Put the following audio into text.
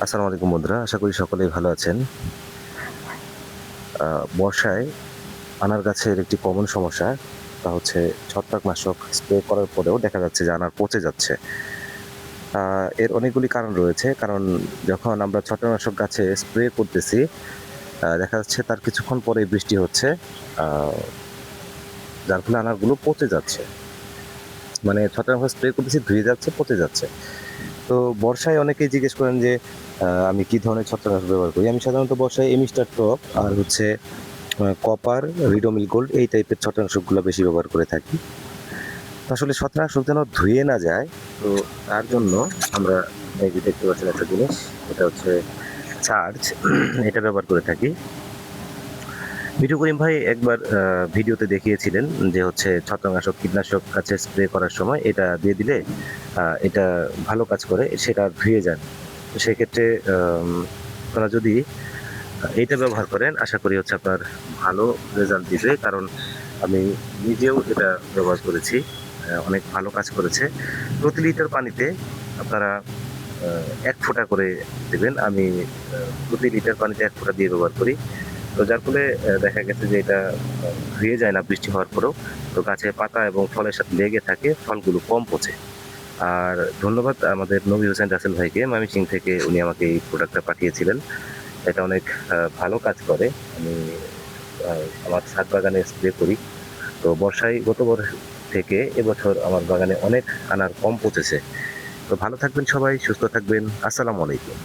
আসসালামু আলাইকুম বন্ধুরা, আশা করি সকলেই ভালো আছেন। বর্ষায় আনার গাছের একটি কমন সমস্যা, তা হচ্ছে ছত্রাকনাশক স্প্রে করার পরেও দেখা যাচ্ছে যে আনার পচে যাচ্ছে। এর অনেকগুলি কারণ রয়েছে। কারণ যখন আমরা ছত্রাকনাশক গাছে স্প্রে করতেছি, দেখা যাচ্ছে তার কিছুক্ষণ পরেই বৃষ্টি হচ্ছে। আ যার ফলে আনারগুলো পচে যাচ্ছে। মানে ছত্রাকনাশক স্প্রে করতেছি, ধুয়ে যাচ্ছে, পচে যাচ্ছে। তো বর্ষায় অনেকেই জিজ্ঞেস করেন যে আমি কি ধরনের ছত্রাকনাশক ব্যবহার করি? আমি সাধারণত বর্ষায় এমিস্টার টপ আর হচ্ছে কপার, রিডোমিল গোল্ড এই টাইপের ছত্রাকনাশকগুলো বেশি ব্যবহার করে থাকি। তো আসলে ছত্রাকনাশক যেন ধুয়ে না যায়, তো তার জন্য আমরা এই যে দেখতে পাচ্ছেন একটা জিনিস, এটা হচ্ছে চার্জ এটা ব্যবহার করে থাকি। মিঠু করিম ভাই একবার ভিডিওতে দেখিয়েছিলেন যে হচ্ছে ছত্রাকনাশক, কীটনাশক গাছে স্প্রে করার সময় এটা দিয়ে দিলে এটা ভালো কাজ করে, সেটা আর ধুয়ে যায় না। তো সেক্ষেত্রে আপনারা যদি এইটা ব্যবহার করেন, আশা করি হচ্ছে আপনার ভালো রেজাল্ট দিবে। কারণ আমি নিজেও এটা ব্যবহার করেছি। অনেক ভালো কাজ করেছে। প্রতি লিটার পানিতে আপনারা ১ ফোঁটা করে দিবেন। আমি প্রতি লিটার পানিতে ১ ফোঁটা দিয়ে ব্যবহার করি। তো যার ফলে দেখা গেছে যে এটা ধুয়ে যায় না বৃষ্টি হওয়ার পরেও। তো গাছের পাতা এবং ফলের সাথে লেগে থাকে, ফলগুলো কম পচে। আর ধন্যবাদ আমাদের নবী হোসেন রাসেল ভাইকে, ময়মনসিংহ থেকে উনি আমাকে এই প্রোডাক্টটা পাঠিয়েছিলেন। এটা অনেক ভালো কাজ করে। আমি আ আমার ছাদ বাগানে স্প্রে করি। তো বর্ষায় গত থেকে এবছর আমার বাগানে অনেক আনার কম পচেছে। তো ভালো থাকবেন সবাই, সুস্থ থাকবেন। আসসালামু আলাইকুম।